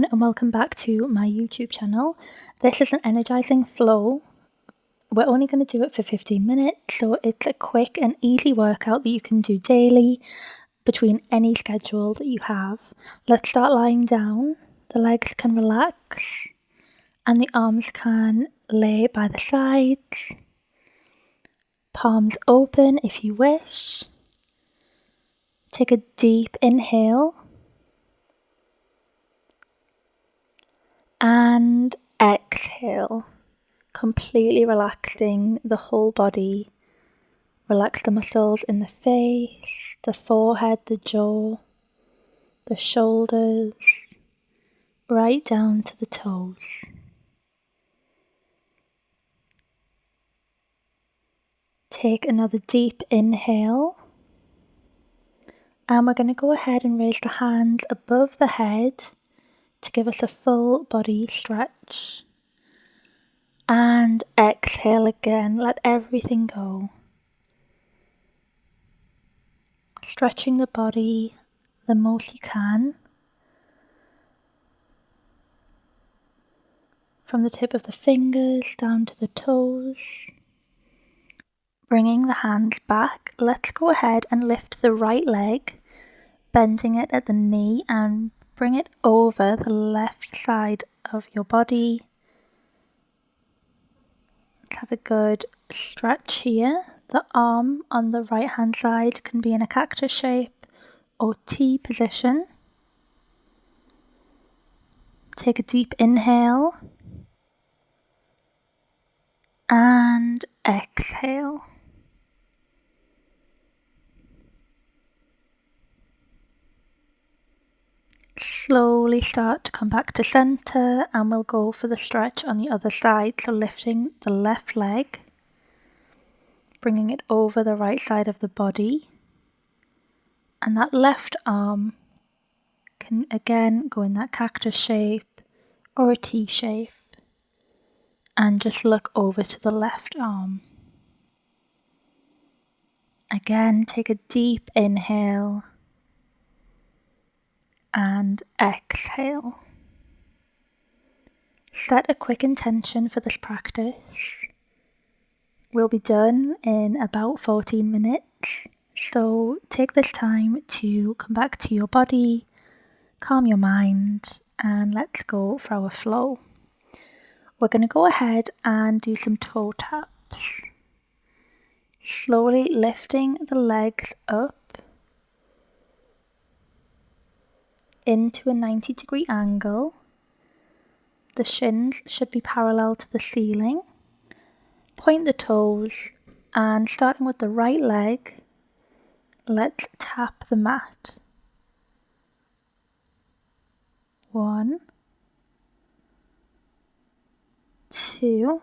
everyone, and welcome back to my YouTube channel. This is an energizing flow. We're only going to do it for 15 minutes, so it's a quick and easy workout that you can do daily between any schedule that you have. Let's start lying down. The legs can relax and the arms can lay by the sides. Palms open if you wish. Take a deep inhale. And exhale, completely relaxing the whole body. Relax the muscles in the face, the forehead, the jaw, the shoulders, right down to the toes. Take another deep inhale. And we're going to go ahead and raise the hands above the head to give us a full body stretch. And exhale again, let everything go. Stretching the body the most you can. From the tip of the fingers down to the toes. Bringing the hands back, let's go ahead and lift the right leg, bending it at the knee and bring it over the left side of your body. Let's have a good stretch here. The arm on the right hand side can be in a cactus shape or T position. Take a deep inhale and exhale. Slowly start to come back to center, and we'll go for the stretch on the other side. So lifting the left leg, bringing it over the right side of the body, and that left arm can again go in that cactus shape or a T shape, and just look over to the left arm. Again, take a deep inhale and exhale. Set a quick intention for this practice. We'll be done in about 14 minutes, so take this time to come back to your body, calm your mind, and let's go for our flow. We're going to go ahead and do some toe taps. Slowly lifting the legs up into a 90-degree angle. The shins should be parallel to the ceiling. Point the toes, and starting with the right leg, let's tap the mat. 1, 2,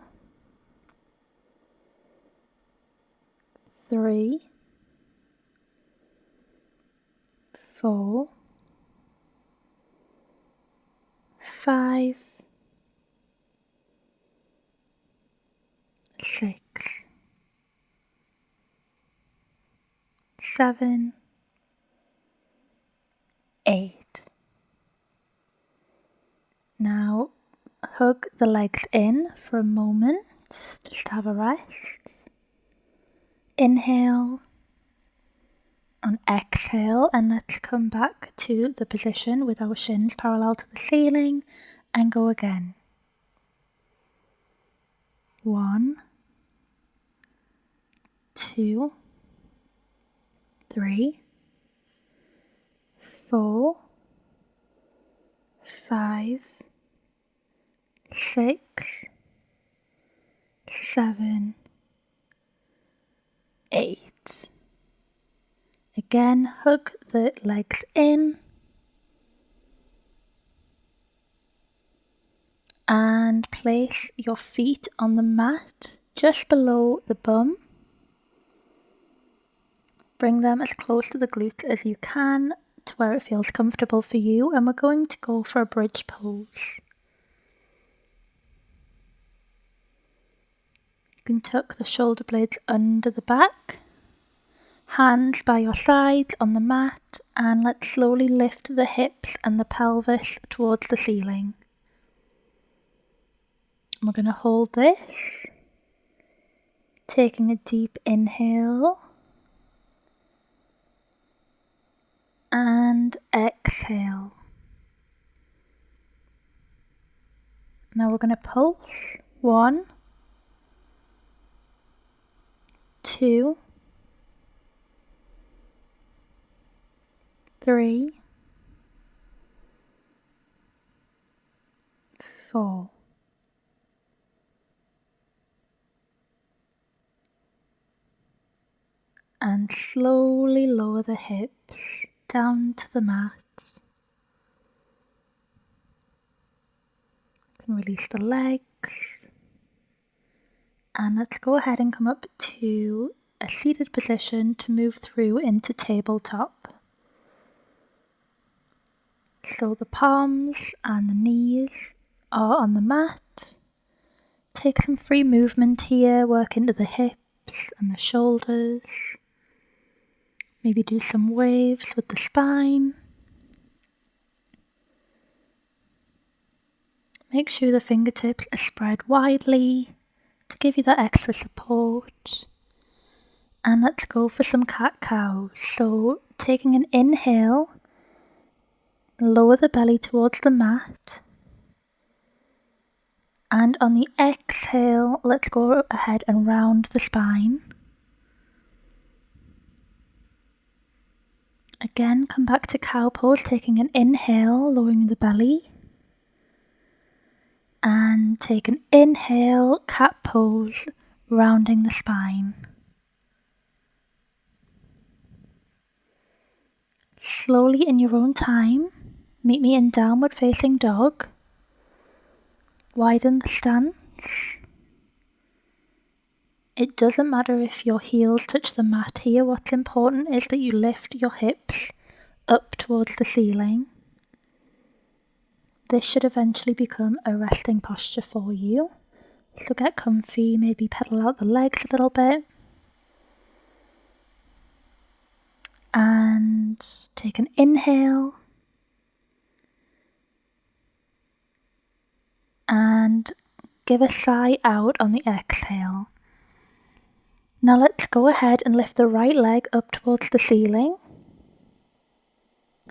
3, 4, 5, 6, 7, 8. Now hug the legs in for a moment, just have a rest. Inhale and exhale, and let's come back to the position with our shins parallel to the ceiling and go again. 1, 2, 3, 4, 5, 6, 7, 8. Again, hug the legs in and place your feet on the mat just below the bum. Bring them as close to the glutes as you can to where it feels comfortable for you, and we're going to go for a bridge pose. You can tuck the shoulder blades under the back, hands by your sides on the mat, and let's slowly lift the hips and the pelvis towards the ceiling. We're going to hold this, taking a deep inhale and exhale. Now we're going to pulse. 1, 2, 3, 4. And slowly lower the hips down to the mat. You can release the legs. And let's go ahead and come up to a seated position to move through into tabletop. So the palms and the knees are on the mat. Take some free movement here, work into the hips and the shoulders. Maybe do some waves with the spine. Make sure the fingertips are spread widely to give you that extra support. And let's go for some cat-cow. So taking an inhale, lower the belly towards the mat. And on the exhale, let's go ahead and round the spine. Again, come back to cow pose, taking an inhale, lowering the belly. And take an inhale, cat pose, rounding the spine. Slowly in your own time, meet me in downward facing dog. Widen the stance. It doesn't matter if your heels touch the mat here. What's important is that you lift your hips up towards the ceiling. This should eventually become a resting posture for you. So get comfy, maybe pedal out the legs a little bit. And take an inhale. And give a sigh out on the exhale. Now let's go ahead and lift the right leg up towards the ceiling.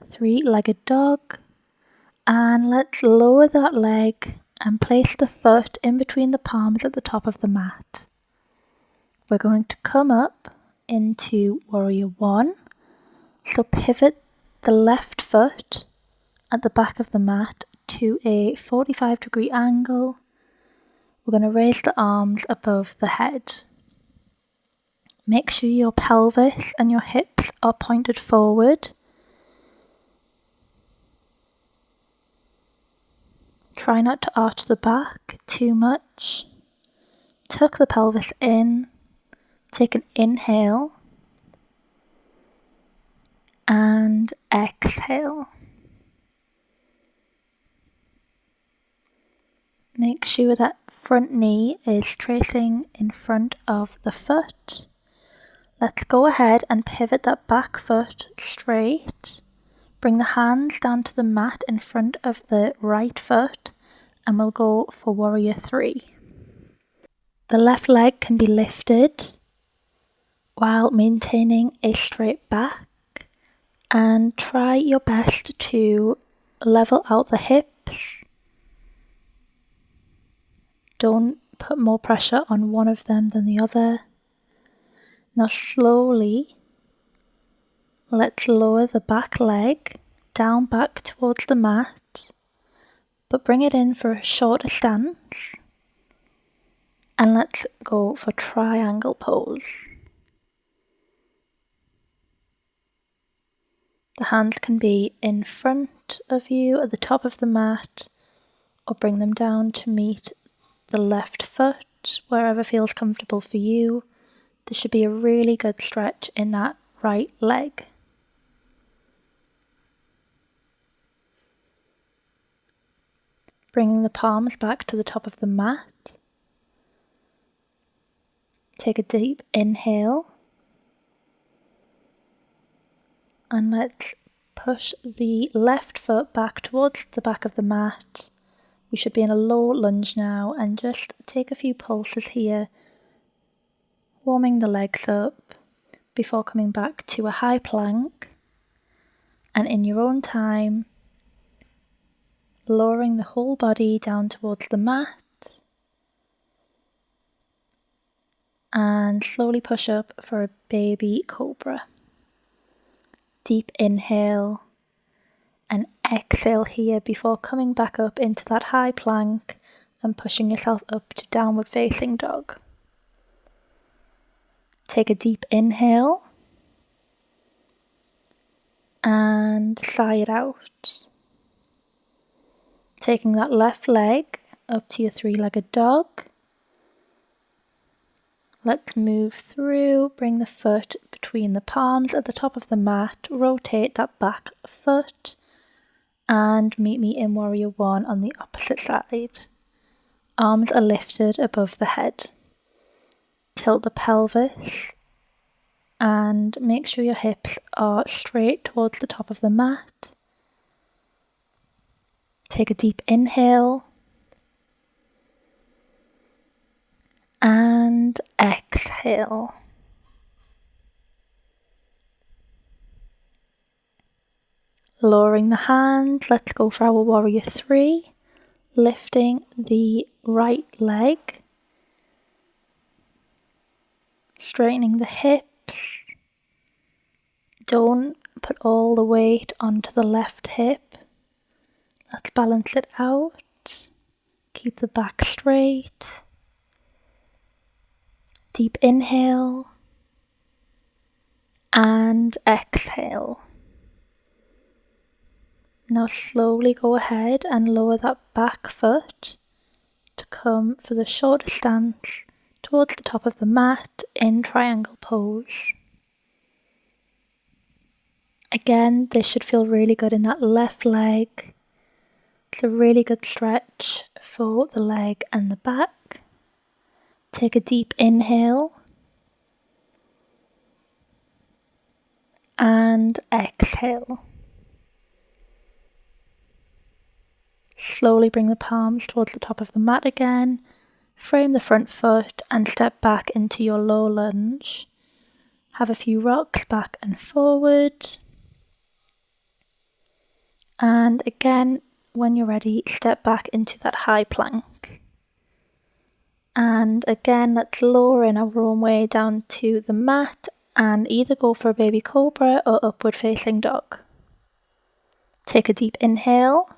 3-legged dog. And let's lower that leg and place the foot in between the palms at the top of the mat. We're going to come up into Warrior 1. So pivot the left foot at the back of the mat to a 45-degree angle. We're going to raise the arms above the head. Make sure your pelvis and your hips are pointed forward. Try not to arch the back too much. Tuck the pelvis in. Take an inhale. And exhale. Make sure that front knee is tracing in front of the foot. Let's go ahead and pivot that back foot straight. Bring the hands down to the mat in front of the right foot, and we'll go for Warrior 3. The left leg can be lifted while maintaining a straight back, and try your best to level out the hips. Don't put more pressure on one of them than the other. Now slowly, let's lower the back leg down back towards the mat, but bring it in for a shorter stance. And let's go for triangle pose. The hands can be in front of you at the top of the mat, or bring them down to meet the left foot, wherever feels comfortable for you. There should be a really good stretch in that right leg. Bringing the palms back to the top of the mat. Take a deep inhale. And let's push the left foot back towards the back of the mat. We should be in a low lunge now, and just take a few pulses here, warming the legs up before coming back to a high plank. And in your own time, lowering the whole body down towards the mat. And slowly push up for a baby cobra. Deep inhale and exhale here before coming back up into that high plank and pushing yourself up to downward facing dog. Take a deep inhale and sigh it out. Taking that left leg up to your three-legged dog. Let's move through, bring the foot between the palms at the top of the mat, rotate that back foot, and meet me in Warrior One on the opposite side. Arms are lifted above the head. Tilt the pelvis and make sure your hips are straight towards the top of the mat. Take a deep inhale and exhale. Lowering the hands, let's go for our Warrior Three, lifting the right leg, straightening the hips. Don't put all the weight onto the left hip. Let's balance it out. Keep the back straight. Deep inhale and exhale. Now slowly go ahead and lower that back foot to come for the shoulder stance towards the top of the mat in triangle pose. Again, this should feel really good in that left leg. It's a really good stretch for the leg and the back. Take a deep inhale and exhale. Slowly bring the palms towards the top of the mat again, frame the front foot and step back into your low lunge. Have a few rocks back and forward. And again, when you're ready, step back into that high plank. And again, let's lower in our own way down to the mat and either go for a baby cobra or upward facing dog. Take a deep inhale.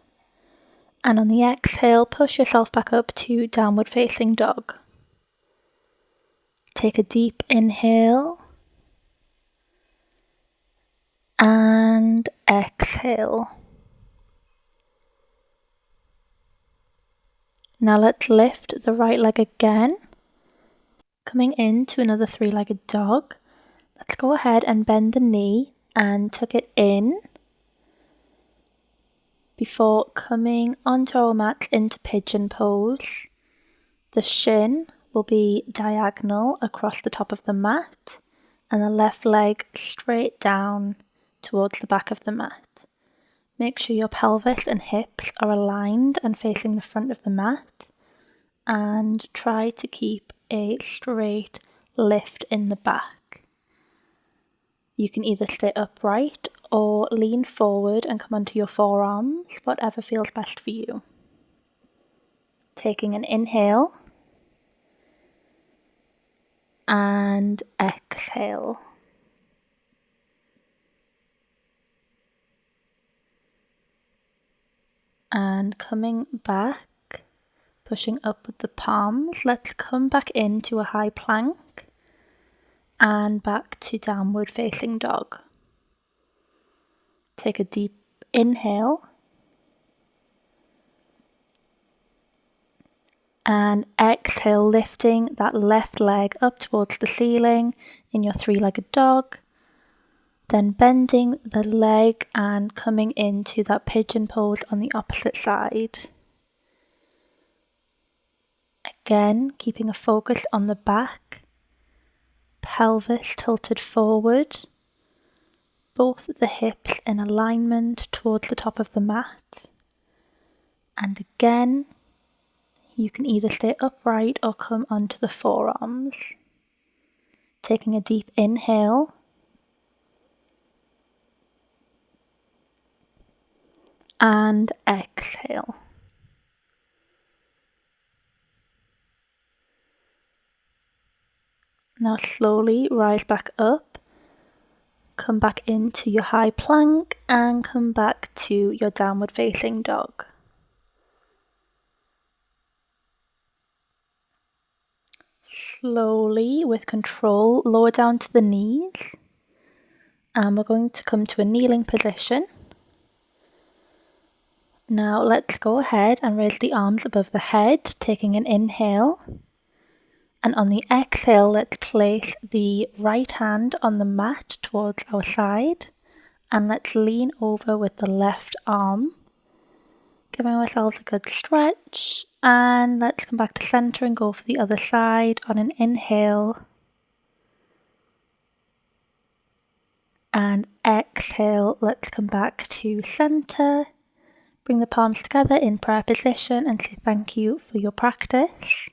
And on the exhale, push yourself back up to downward facing dog. Take a deep inhale and exhale. Now let's lift the right leg again. Coming into another three-legged dog. Let's go ahead and bend the knee and tuck it in before coming onto our mats into pigeon pose. The shin will be diagonal across the top of the mat and the left leg straight down towards the back of the mat. Make sure your pelvis and hips are aligned and facing the front of the mat, and try to keep a straight lift in the back. You can either stay upright or lean forward and come onto your forearms, whatever feels best for you. Taking an inhale and exhale. And coming back, pushing up with the palms, let's come back into a high plank and back to downward facing dog. Take a deep inhale and exhale, lifting that left leg up towards the ceiling in your three-legged dog, then bending the leg and coming into that pigeon pose on the opposite side. Again, keeping a focus on the back, pelvis tilted forward, both the hips in alignment towards the top of the mat. And again, you can either stay upright or come onto the forearms. Taking a deep inhale. And exhale. Now slowly rise back up, come back into your high plank and come back to your downward facing dog. Slowly, with control, lower down to the knees, and we're going to come to a kneeling position. Now let's go ahead and raise the arms above the head, taking an inhale. And on the exhale, let's place the right hand on the mat towards our side, and let's lean over with the left arm, giving ourselves a good stretch. And let's come back to center and go for the other side on an inhale. And exhale, let's come back to center. Bring the palms together in prayer position and say thank you for your practice.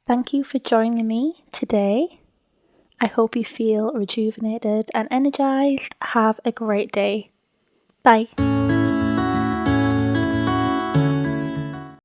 Thank you for joining me today. I hope you feel rejuvenated and energized. Have a great day. Bye.